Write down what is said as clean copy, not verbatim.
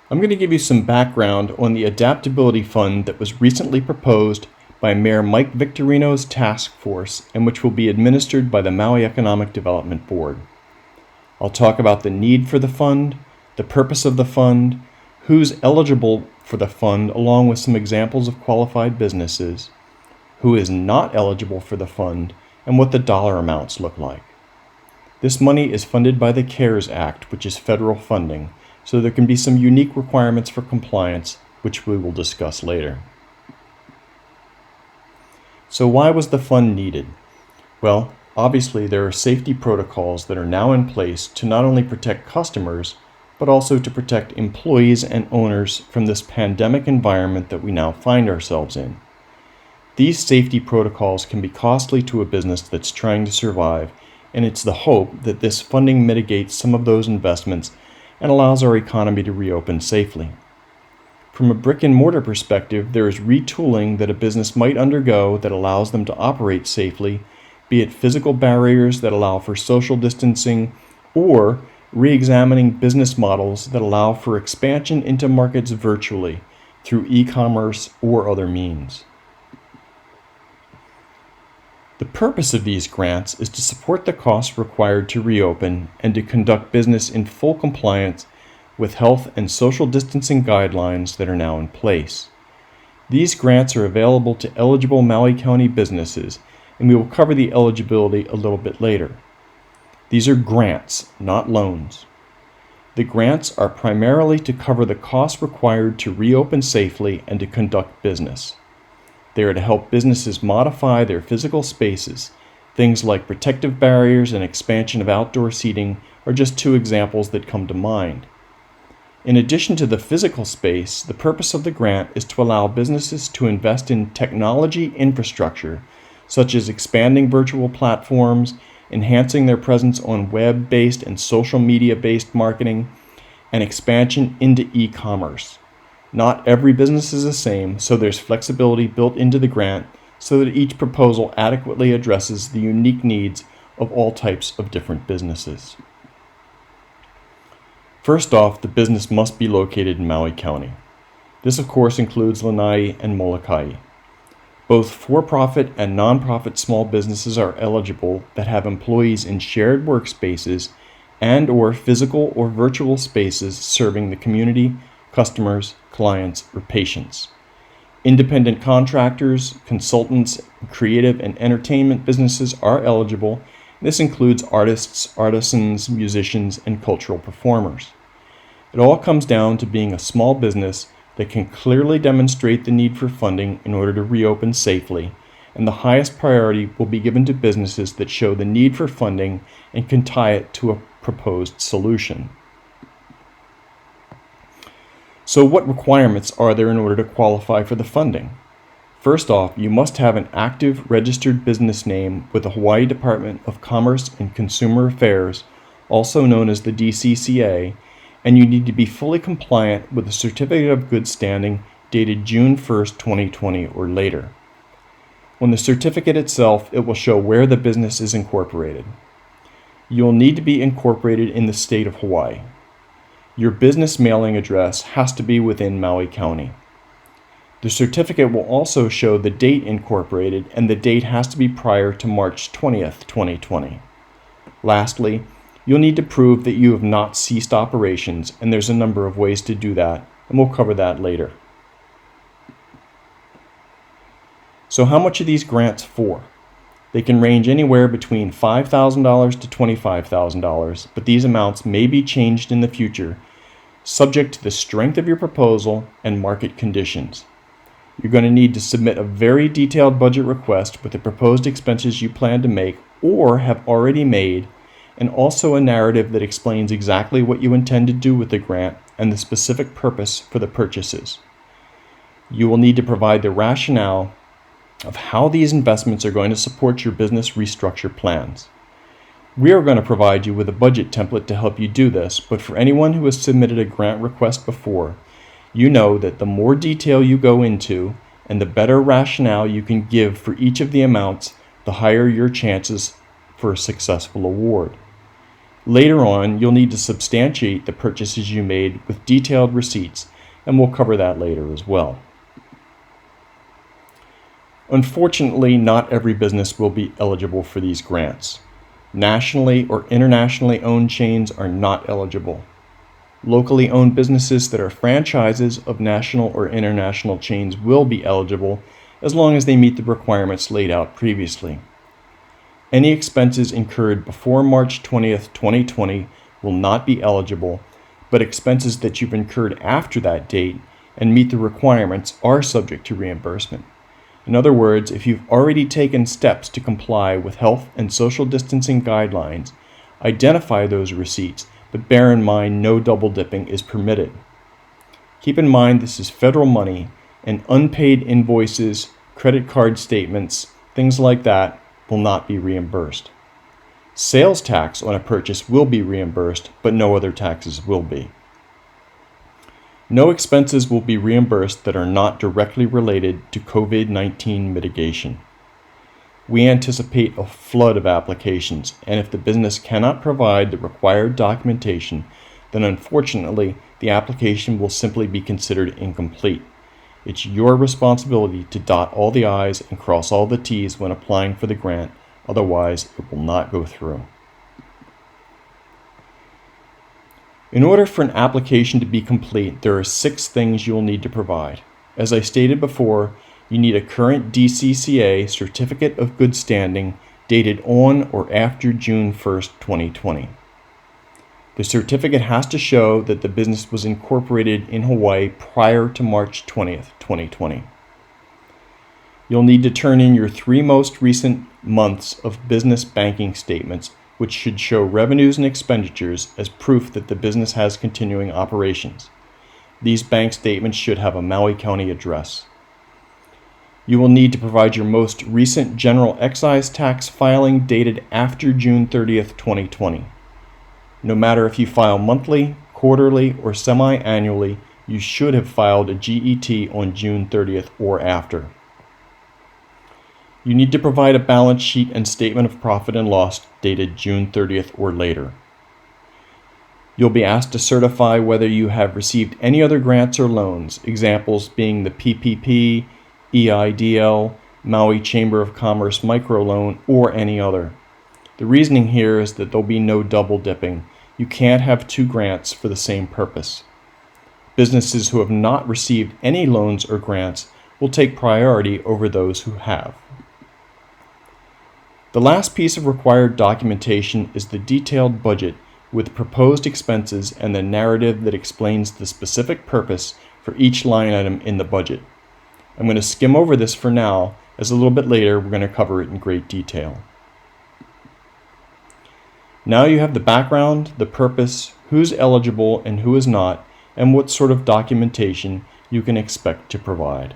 I'm going to give you some background on the Adaptability Fund that was recently proposed by Mayor Mike Victorino's task force and which will be administered by the Maui Economic Development Board. I'll talk about the need for the fund, the purpose of the fund, who's eligible for the fund along with some examples of qualified businesses, who is not eligible for the fund, and what the dollar amounts look like. This money is funded by the CARES Act, which is federal funding, so there can be some unique requirements for compliance, which we will discuss later. So why was the fund needed? Well, obviously there are safety protocols that are now in place to not only protect customers, but also to protect employees and owners from this pandemic environment that we now find ourselves in. These safety protocols can be costly to a business that's trying to survive, and it's the hope that this funding mitigates some of those investments and allows our economy to reopen safely. From a brick and mortar perspective, there is retooling that a business might undergo that allows them to operate safely, be it physical barriers that allow for social distancing, or re-examining business models that allow for expansion into markets virtually through e-commerce or other means. The purpose of these grants is to support the costs required to reopen and to conduct business in full compliance with health and social distancing guidelines that are now in place. These grants are available to eligible Maui County businesses, and we will cover the eligibility a little bit later. These are grants, not loans. The grants are primarily to cover the costs required to reopen safely and to conduct business. They are to help businesses modify their physical spaces. Things like protective barriers and expansion of outdoor seating are just two examples that come to mind. In addition to the physical space, the purpose of the grant is to allow businesses to invest in technology infrastructure, such as expanding virtual platforms, enhancing their presence on web-based and social media-based marketing, and expansion into e-commerce. Not every business is the same, so there's flexibility built into the grant so that each proposal adequately addresses the unique needs of all types of different businesses. First off, the business must be located in Maui County. This, of course, includes Lanai and Molokai. Both for-profit and non-profit small businesses are eligible that have employees in shared workspaces and/or physical or virtual spaces serving the community, customers, clients, or patients. Independent contractors, consultants, creative and entertainment businesses are eligible. This includes artists, artisans, musicians, and cultural performers. It all comes down to being a small business that can clearly demonstrate the need for funding in order to reopen safely, and the highest priority will be given to businesses that show the need for funding and can tie it to a proposed solution. So what requirements are there in order to qualify for the funding? First off, you must have an active registered business name with the Hawaii Department of Commerce and Consumer Affairs, also known as the DCCA, and you need to be fully compliant with a Certificate of Good Standing dated June 1st, 2020 or later. On the certificate itself, it will show where the business is incorporated. You will need to be incorporated in the state of Hawaii. Your business mailing address has to be within Maui County. The certificate will also show the date incorporated, and the date has to be prior to March 20th, 2020. Lastly, you'll need to prove that you have not ceased operations, and there's a number of ways to do that, and we'll cover that later. So how much are these grants for? They can range anywhere between $5,000 to $25,000, but these amounts may be changed in the future, subject to the strength of your proposal and market conditions. You're going to need to submit a very detailed budget request with the proposed expenses you plan to make or have already made, and also a narrative that explains exactly what you intend to do with the grant and the specific purpose for the purchases. You will need to provide the rationale of how these investments are going to support your business restructure plans. We are going to provide you with a budget template to help you do this, but for anyone who has submitted a grant request before, you know that the more detail you go into and the better rationale you can give for each of the amounts, the higher your chances for a successful award. Later on, you'll need to substantiate the purchases you made with detailed receipts, and we'll cover that later as well. Unfortunately, not every business will be eligible for these grants. Nationally or internationally owned chains are not eligible. Locally owned businesses that are franchises of national or international chains will be eligible as long as they meet the requirements laid out previously. Any expenses incurred before March 20th, 2020 will not be eligible, but expenses that you've incurred after that date and meet the requirements are subject to reimbursement. In other words, if you've already taken steps to comply with health and social distancing guidelines, identify those receipts, but bear in mind no double dipping is permitted. Keep in mind this is federal money, and unpaid invoices, credit card statements, things like that will not be reimbursed. Sales tax on a purchase will be reimbursed, but no other taxes will be. No expenses will be reimbursed that are not directly related to COVID-19 mitigation. We anticipate a flood of applications, and if the business cannot provide the required documentation, then unfortunately the application will simply be considered incomplete. It's your responsibility to dot all the I's and cross all the T's when applying for the grant, otherwise it will not go through. In order for an application to be complete, there are 6 things you'll need to provide. As I stated before, you need a current DCCA Certificate of Good Standing dated on or after June 1st, 2020. The certificate has to show that the business was incorporated in Hawaii prior to March 20th, 2020. You'll need to turn in your 3 most recent months of business banking statements, which should show revenues and expenditures as proof that the business has continuing operations. These bank statements should have a Maui County address. You will need to provide your most recent general excise tax filing dated after June 30th, 2020. No matter if you file monthly, quarterly, or semi-annually, you should have filed a GET on June 30th or after. You need to provide a balance sheet and statement of profit and loss dated June 30th or later. You'll be asked to certify whether you have received any other grants or loans, examples being the PPP, EIDL, Maui Chamber of Commerce microloan, or any other. The reasoning here is that there'll be no double dipping. You can't have 2 grants for the same purpose. Businesses who have not received any loans or grants will take priority over those who have. The last piece of required documentation is the detailed budget with proposed expenses and the narrative that explains the specific purpose for each line item in the budget. I'm going to skim over this for now, as a little bit later we're going to cover it in great detail. Now you have the background, the purpose, who's eligible and who is not, and what sort of documentation you can expect to provide.